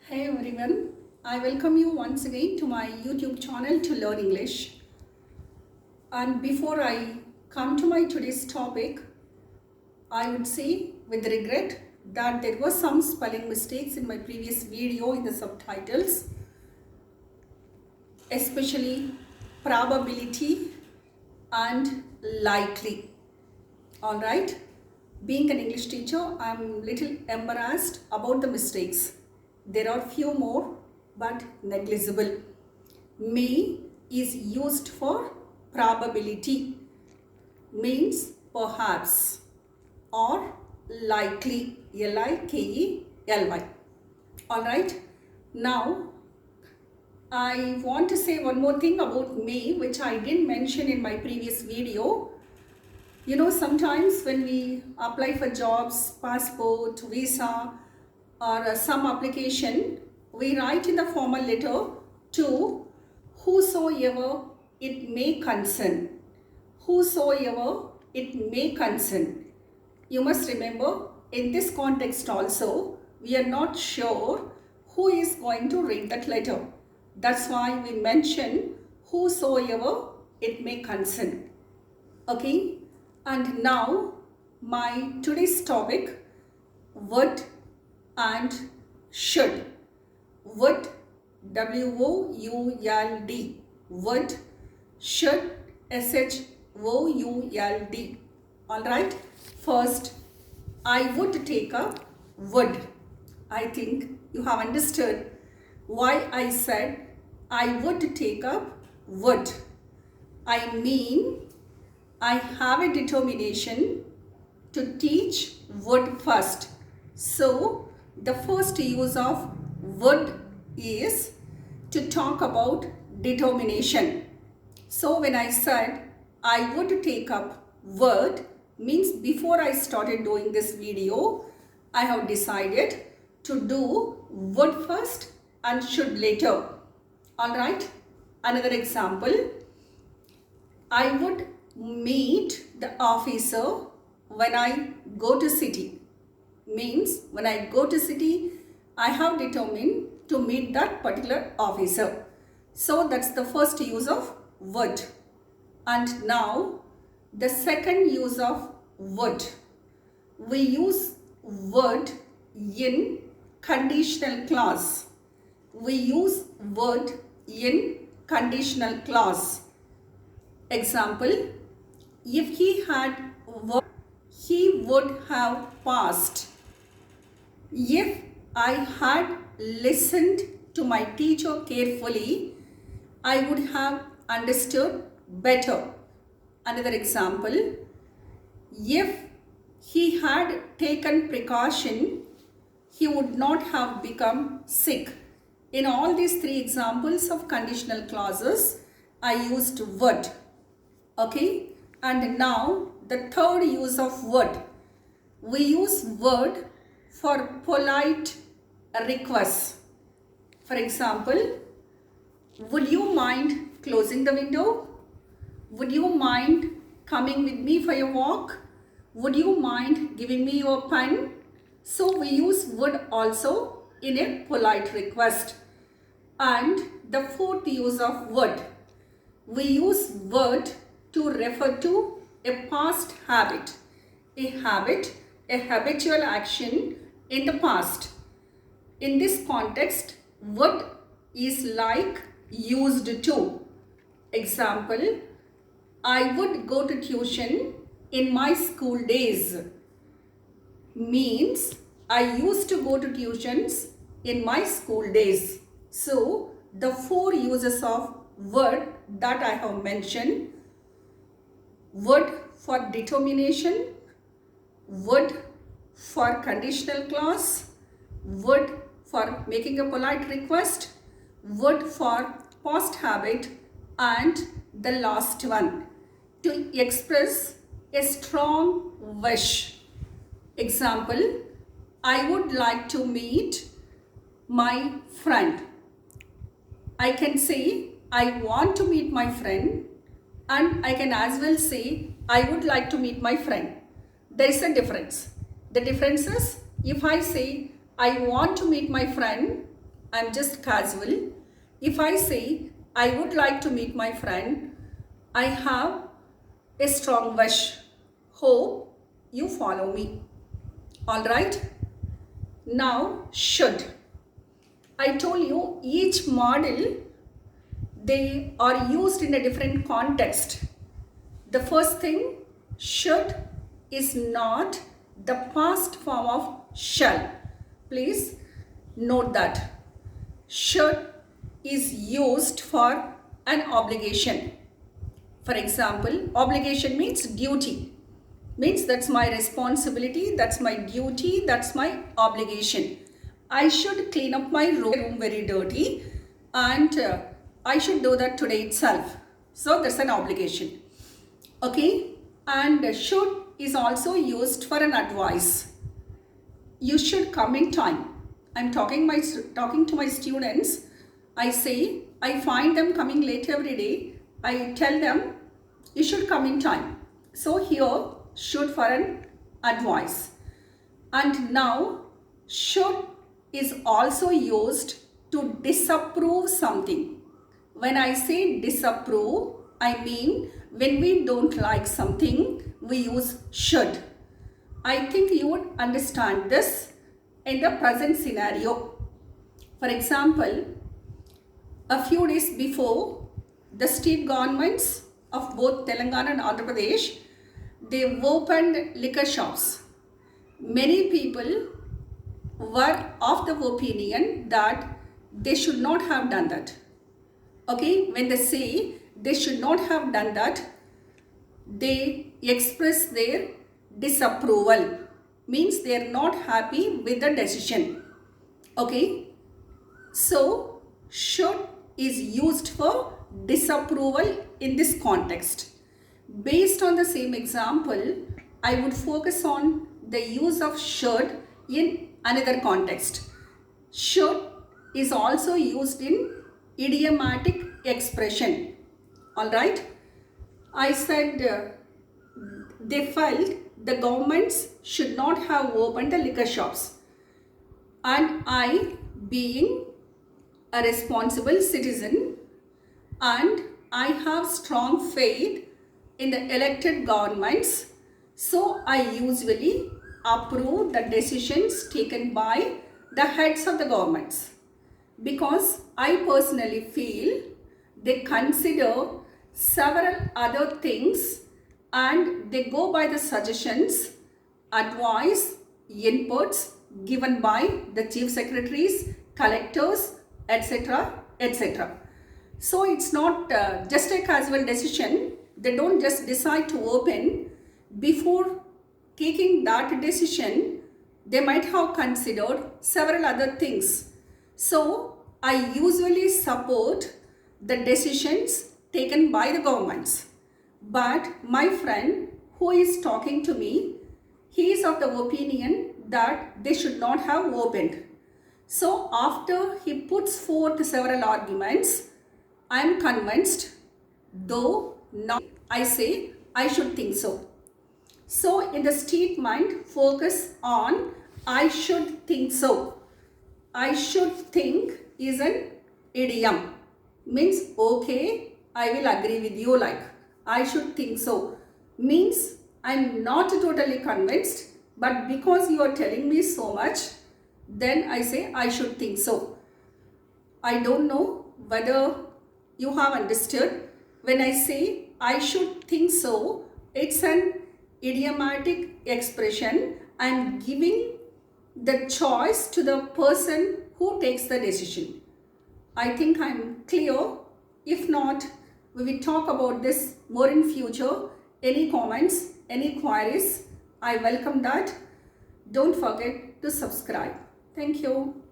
Hey everyone, I welcome you once again to my YouTube channel to learn English. And before I come to my today's topic, I would say with regret that there were some spelling mistakes in my previous video in the subtitles, especially probability and likely. Alright, being an English teacher, I'm little embarrassed about the mistakes. There are few more but negligible. May is used for probability, means perhaps, or likely, Likely. Alright, now I want to say one more thing about may, which I didn't mention in my previous video. You know, sometimes when we apply for jobs, passport, visa, or some application, we write in the formal letter to whosoever it may concern. Whosoever it may concern. You must remember, in this context also, we are not sure who is going to read that letter. That's why we mention whosoever it may concern. Okay? And now, my today's topic, would and should. Would, W-O-U-L-D. Would, should, S-H-O-U-L-D. Alright, first, I would take up would. I think you have understood why I said I would take up would. I mean, I have a determination to teach would first. So, the first use of would is to talk about determination. So, when I said I would take up would, means before I started doing this video, I have decided to do would first and should later. Alright, another example. I would meet the officer when I go to city. Means when I go to city, I have determined to meet that particular officer. So that's the first use of would. And now the second use of would. We use would in conditional clause. We use would in conditional clause. Example, if he had worked, he would have passed. If I had listened to my teacher carefully, I would have understood better. Another example, if he had taken precaution, he would not have become sick. In all these three examples of conditional clauses, I used would. Okay, and now the third use of would. We use would for polite requests. For example, would you mind closing the window? Would you mind coming with me for a walk? Would you mind giving me your pen? So we use would also in a polite request. And the fourth use of would. We use would to refer to a past habit, a habitual action in the past. In this context, would is like used to. Example, I would go to tuition in my school days. Means I used to go to tuitions in my school days. So, the four uses of would that I have mentioned: would for determination, would for conditional clause, would for making a polite request, would for past habit, and the last one, to express a strong wish. Example, I would like to meet my friend. I can say I want to meet my friend, and I can as well say I would like to meet my friend. There is a difference. The difference is, if I say I want to meet my friend, I'm just casual. If I say, I would like to meet my friend, I have a strong wish. Hope you follow me. Alright? Now, should. I told you each model, they are used in a different context. The first thing, should is not the past form of shall. Please note that. Should is used for an obligation. For example, obligation means duty. Means that's my responsibility, that's my duty, that's my obligation. I should clean up my room very dirty and I should do that today itself. So that's an obligation. Okay, and should is also used for an advice. You should come in time. I'm talking to my students. I say, I find them coming late every day. I tell them, you should come in time. So here, should for an advice. And now, should is also used to disapprove something. When I say disapprove, I mean when we don't like something, we use should. I think you would understand this in the present scenario. For example, a few days before, the state governments of both Telangana and Andhra Pradesh, they opened liquor shops. Many people were of the opinion that they should not have done that. Okay, when they say they should not have done that, they express their disapproval. Means they are not happy with the decision. Okay, so should is used for disapproval in this context. Based on the same example, I would focus on the use of should in another context. Should is also used in idiomatic expression. Alright, I said they felt the governments should not have opened the liquor shops, and I, being a responsible citizen and I have strong faith in the elected governments, so I usually approve the decisions taken by the heads of the governments, because I personally feel they consider several other things and they go by the suggestions, advice, inputs given by the chief secretaries, collectors, etc., etc. So it's not just a casual decision. They don't just decide to open. Before taking that decision, they might have considered several other things. So I usually support the decisions taken by the governments. But my friend who is talking to me, he is of the opinion that they should not have opened. So after he puts forth several arguments, I am convinced, though not, I say I should think so. So in the statement, focus on I should think so. I should think is an idiom. Means okay, I will agree with you, like I should think so. Means I am not totally convinced, but because you are telling me so much, then I say I should think so. I don't know whether you have understood. When I say I should think so, it's an idiomatic expression. I am giving the choice to the person who takes the decision. I think I am clear. If not, we will talk about this more in future. Any comments, any queries, I welcome that. Don't forget to subscribe. Thank you.